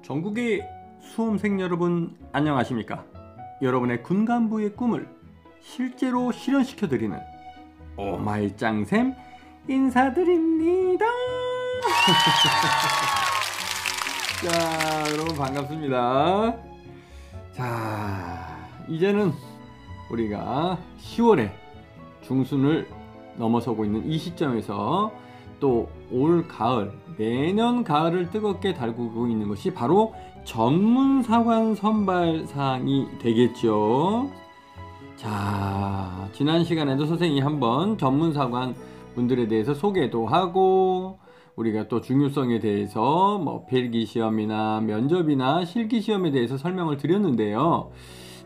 전국의 수험생 여러분 안녕하십니까? 여러분의 군간부의 꿈을 실제로 실현시켜드리는 오마이짱쌤 인사드립니다. 자, 여러분 반갑습니다. 자, 이제는 우리가 10월에 중순을 넘어서고 있는 이 시점에서 또 올 가을, 내년 가을을 뜨겁게 달구고 있는 것이 바로 전문사관 선발 사항이 되겠죠. 자, 지난 시간에도 선생님이 한번 전문사관 분들에 대해서 소개도 하고, 우리가 또 중요성에 대해서 뭐 필기시험이나 면접이나 실기시험에 대해서 설명을 드렸는데요.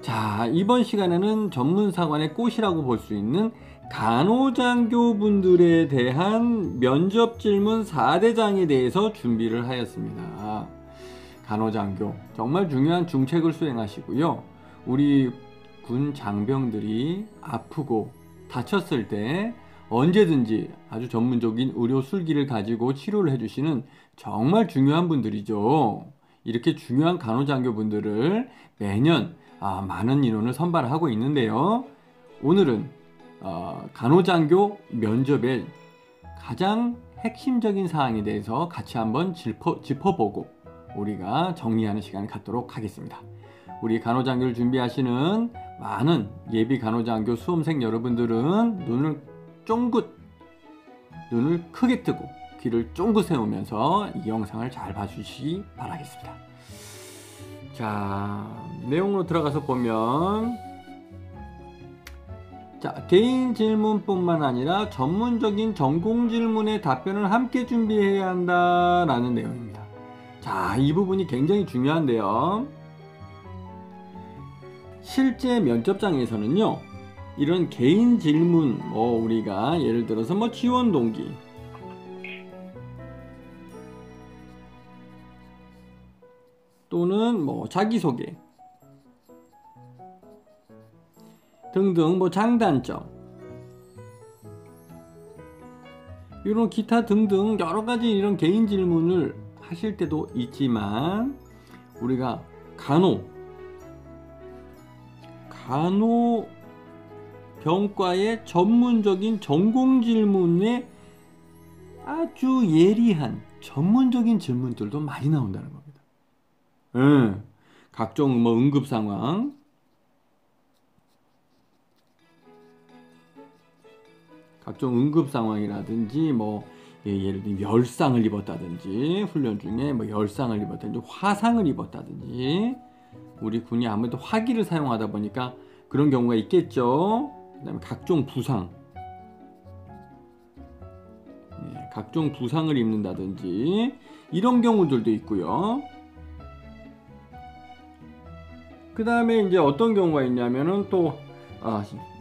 자, 이번 시간에는 전문사관의 꽃이라고 볼 수 있는 간호장교 분들에 대한 면접 질문 4대장에 대해서 준비를 하였습니다. 간호장교, 정말 중요한 중책을 수행하시고요. 우리 군 장병들이 아프고 다쳤을 때 언제든지 아주 전문적인 의료 술기를 가지고 치료를 해주시는 정말 중요한 분들이죠. 이렇게 중요한 간호장교 분들을 매년 많은 인원을 선발하고 있는데요. 오늘은 간호장교 면접의 가장 핵심적인 사항에 대해서 같이 한번 짚어보고 우리가 정리하는 시간을 갖도록 하겠습니다. 우리 간호장교를 준비하시는 많은 예비 간호장교 수험생 여러분들은 눈을 크게 뜨고 귀를 쫑긋 세우면서 이 영상을 잘 봐주시기 바라겠습니다. 자, 내용으로 들어가서 보면, 자, 개인 질문뿐만 아니라 전문적인 전공 질문의 답변을 함께 준비해야 한다라는 내용입니다. 자, 이 부분이 굉장히 중요한데요. 실제 면접장에서는요, 이런 개인 질문, 우리가 예를 들어서 지원 동기, 또는 자기소개 등등 장단점, 이런 기타 등등 여러가지 이런 개인 질문을 하실 때도 있지만, 우리가 간호병과의 전문적인 전공 질문에 아주 예리한 전문적인 질문들도 많이 나온다는 겁니다. 각종 응급 상황, 각종 응급 상황이라든지 예를 들면 열상을 입었다든지, 훈련 중에 열상을 입었다든지, 화상을 입었다든지, 우리 군이 아무래도 화기를 사용하다 보니까 그런 경우가 있겠죠. 그 다음에 각종 부상, 각종 부상을 입는다든지 이런 경우들도 있고요. 그 다음에 이제 어떤 경우가 있냐면은 또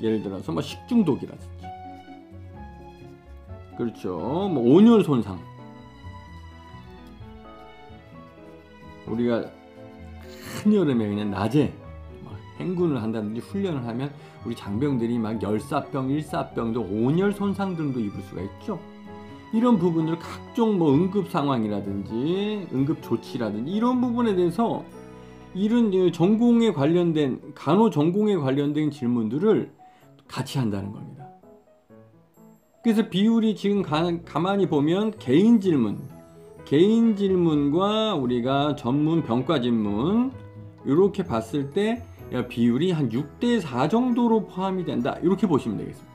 예를 들어서 식중독이라든지, 그렇죠, 온열 손상, 우리가 한여름에 그냥 낮에 행군을 한다든지 훈련을 하면 우리 장병들이 열사병, 일사병도 온열 손상 등도 입을 수가 있죠. 이런 부분을 각종 응급 상황이라든지 응급 조치라든지 이런 부분에 대해서 이런 전공에 관련된, 간호 전공에 관련된 질문들을 같이 한다는 겁니다. 그래서 비율이 지금 가만히 보면 개인 질문과 우리가 전문 병과 질문 이렇게 봤을 때 비율이 한 6대4 정도로 포함이 된다, 이렇게 보시면 되겠습니다.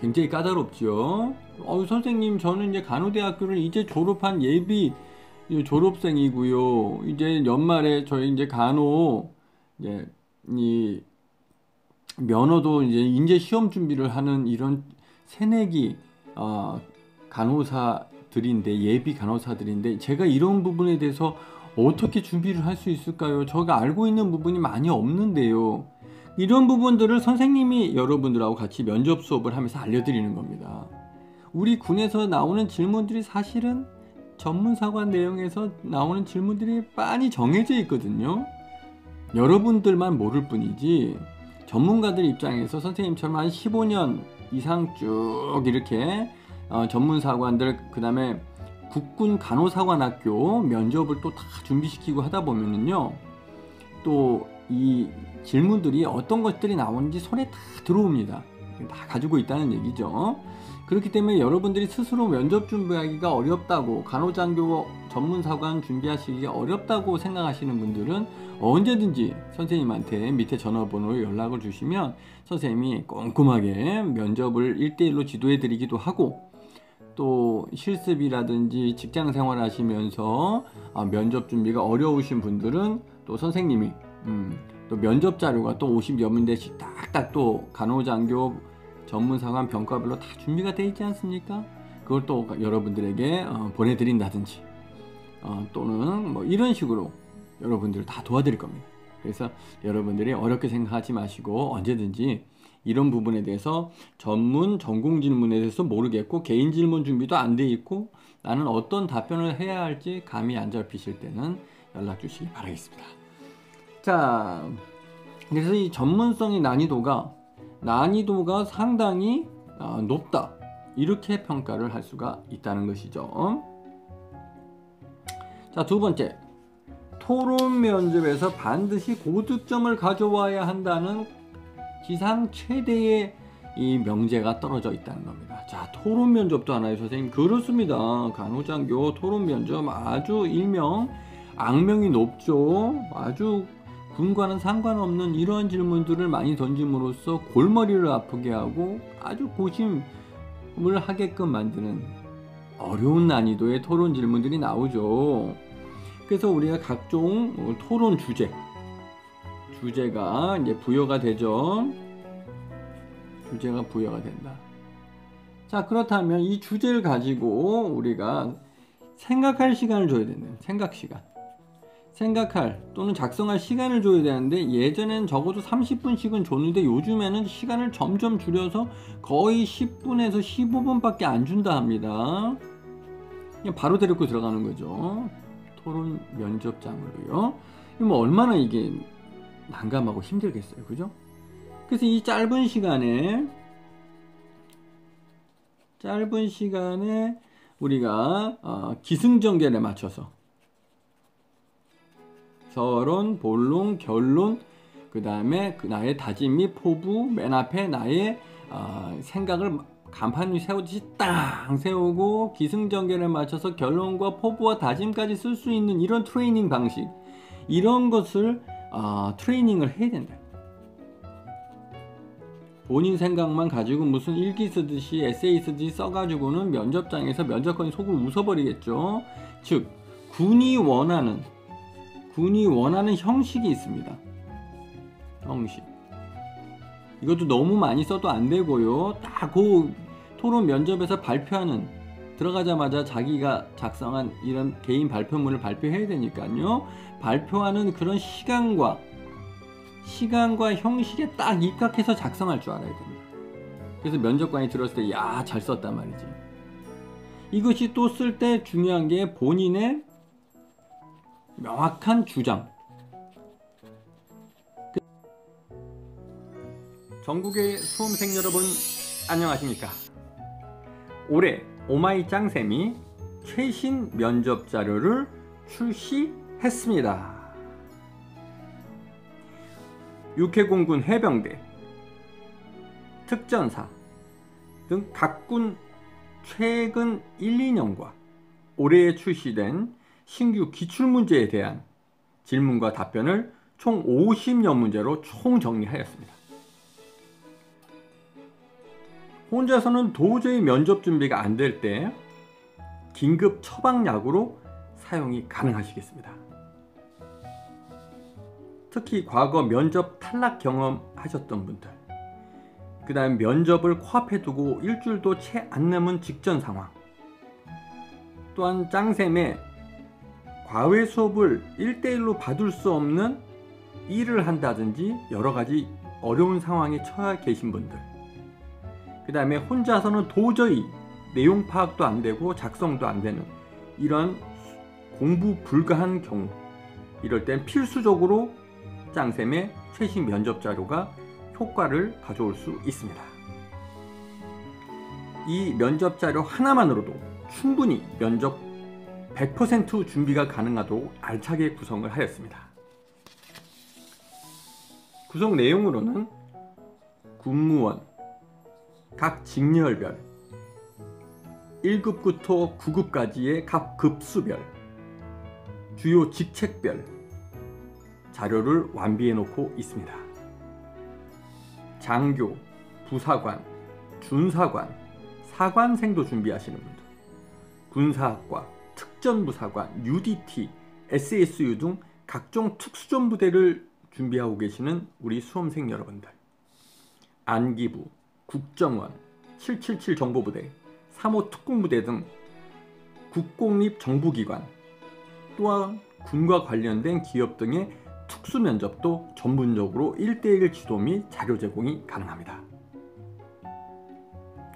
굉장히 까다롭죠. 선생님, 저는 이제 간호대학교를 이제 졸업한 예비 졸업생이고요. 이제 연말에 저희 이제 간호 이 면허도 이제 인재 시험 준비를 하는 이런 새내기 간호사들인데, 예비 간호사들인데, 제가 이런 부분에 대해서 어떻게 준비를 할 수 있을까요? 제가 알고 있는 부분이 많이 없는데요. 이런 부분들을 선생님이 여러분들하고 같이 면접 수업을 하면서 알려드리는 겁니다. 우리 군에서 나오는 질문들이 사실은 전문사관 내용에서 나오는 질문들이 빤히 정해져 있거든요. 여러분들만 모를 뿐이지, 전문가들 입장에서 선생님처럼 한 15년 이상 쭉 이렇게 전문사관들, 그 다음에 국군 간호사관학교 면접을 또 다 준비시키고 하다 보면은요, 또 이 질문들이 어떤 것들이 나오는지 손에 다 들어옵니다. 다 가지고 있다는 얘기죠. 그렇기 때문에 여러분들이 스스로 면접 준비하기가 어렵다고, 간호장교 전문사관 준비하시기가 어렵다고 생각하시는 분들은 언제든지 선생님한테 밑에 전화번호로 연락을 주시면 선생님이 꼼꼼하게 면접을 1대1로 지도해 드리기도 하고, 또 실습이라든지 직장 생활 하시면서 면접 준비가 어려우신 분들은 또 선생님이 또 면접 자료가 또 50여 문제씩 딱딱 또 간호장교 전문사관 병과별로 다 준비가 되어 있지 않습니까? 그걸 또 여러분들에게 보내드린다든지 또는 뭐 이런 식으로 여러분들을 다 도와드릴 겁니다. 그래서 여러분들이 어렵게 생각하지 마시고 언제든지 이런 부분에 대해서 전공 질문에 대해서 모르겠고 개인 질문 준비도 안 돼 있고 나는 어떤 답변을 해야 할지 감이 안 잡히실 때는 연락 주시기 바라겠습니다. 자, 그래서 이 전문성의 난이도가 상당히 높다, 이렇게 평가를 할 수가 있다는 것이죠. 자, 두 번째, 토론 면접에서 반드시 고득점을 가져와야 한다는 지상 최대의 이 명제가 떨어져 있다는 겁니다. 자, 토론 면접도 하나요, 선생님? 그렇습니다. 간호장교 토론 면접 아주 일명 악명이 높죠. 아주 군과는 상관없는 이러한 질문들을 많이 던짐으로써 골머리를 아프게 하고 아주 고심을 하게끔 만드는 어려운 난이도의 토론 질문들이 나오죠. 그래서 우리가 각종 토론 주제가 이제 부여가 되죠. 주제가 부여가 된다. 자, 그렇다면 이 주제를 가지고 우리가 생각할 시간을 줘야 되는 생각할 또는 작성할 시간을 줘야 되는데, 예전엔 적어도 30분씩은 줬는데 요즘에는 시간을 점점 줄여서 거의 10분에서 15분밖에 안 준다 합니다. 그냥 바로 데리고 들어가는 거죠. 토론 면접장으로요. 뭐 얼마나 이게 난감하고 힘들겠어요, 그죠? 그래서 이 짧은 시간에 우리가 기승전결에 맞춰서 서론, 본론, 결론, 그 다음에 나의 다짐 및 포부, 맨 앞에 나의 생각을 간판 위 세우듯이 딱 세우고 기승전결에 맞춰서 결론과 포부와 다짐까지 쓸 수 있는 이런 트레이닝 방식, 이런 것을 트레이닝을 해야 된다. 본인 생각만 가지고 무슨 일기 쓰듯이 에세이 쓰듯이 써가지고는 면접장에서 면접관이 속을 웃어버리겠죠. 즉 군이 원하는 형식이 있습니다. 형식. 이것도 너무 많이 써도 안 되고요. 딱 그 토론 면접에서 들어가자마자 자기가 작성한 이런 개인 발표문을 발표해야 되니까요. 발표하는 그런 시간과 형식에 딱 입각해서 작성할 줄 알아야 됩니다. 그래서 면접관이 들었을 때 야, 잘 썼단 말이지. 이것이 또 쓸 때 중요한 게 본인의 명확한 주장. 전국의 수험생 여러분, 안녕하십니까? 올해 오마이 짱쌤이 최신 면접 자료를 출시했습니다. 육해공군 해병대, 특전사 등 각군 최근 1, 2년과 올해 출시된 신규 기출문제에 대한 질문과 답변을 총 50여 문제로 총정리하였습니다. 혼자서는 도저히 면접 준비가 안 될 때 긴급 처방약으로 사용이 가능하시겠습니다. 특히 과거 면접 탈락 경험하셨던 분들, 그 다음 면접을 코앞에 두고 일주일도 채 안 남은 직전 상황, 또한 짱쌤의 과외 수업을 1대1로 받을 수 없는 일을 한다든지 여러가지 어려운 상황에 처해 계신 분들, 그 다음에 혼자서는 도저히 내용 파악도 안 되고 작성도 안 되는 이런 공부 불가한 경우, 이럴 땐 필수적으로 짱쌤의 최신 면접 자료가 효과를 가져올 수 있습니다. 이 면접 자료 하나만으로도 충분히 면접 100% 준비가 가능하도록 알차게 구성을 하였습니다. 구성 내용으로는 군무원, 각 직렬별, 1급부터 9급까지의 각 급수별, 주요 직책별 자료를 완비해 놓고 있습니다. 장교, 부사관, 준사관, 사관생도 준비하시는 분들, 군사학과, 특전부사관, UDT, SSU 등 각종 특수전 부대를 준비하고 계시는 우리 수험생 여러분들, 안기부, 국정원, 777 정보부대, 3호 특공부대 등 국공립 정부기관, 또한 군과 관련된 기업 등의 특수면접도 전문적으로 1:1 지도 및 자료 제공이 가능합니다.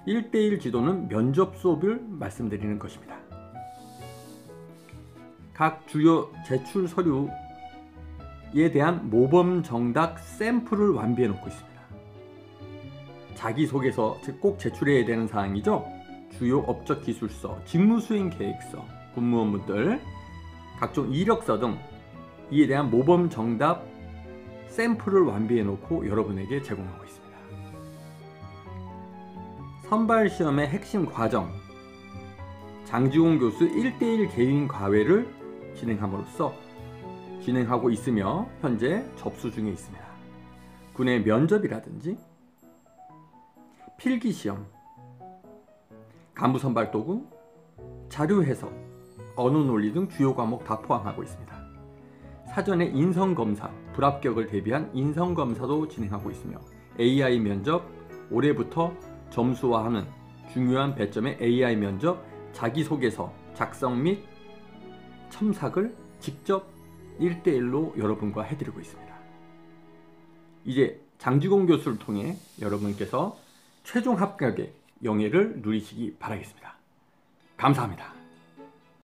1:1 지도는 면접 수업을 말씀드리는 것입니다. 각 주요 제출 서류에 대한 모범 정답 샘플을 완비해 놓고 있습니다. 자기소개서, 즉 꼭 제출해야 되는 사항이죠. 주요 업적 기술서, 직무수행 계획서, 군무원분들 각종 이력서 등 이에 대한 모범 정답 샘플을 완비해 놓고 여러분에게 제공하고 있습니다. 선발시험의 핵심 과정, 장지공 교수 1:1 개인 과외를 진행하고 있으며 현재 접수 중에 있습니다. 군의 면접이라든지 필기시험, 간부 선발 도구, 자료 해석, 언어 논리 등 주요 과목 다 포함하고 있습니다. 사전에 인성검사, 불합격을 대비한 인성검사도 진행하고 있으며 AI 면접, 올해부터 점수화하는 중요한 배점의 AI 면접, 자기소개서 작성 및 첨삭을 직접 1:1로 여러분과 해드리고 있습니다. 이제 장지공 교수를 통해 여러분께서 최종 합격의 영예를 누리시기 바라겠습니다. 감사합니다.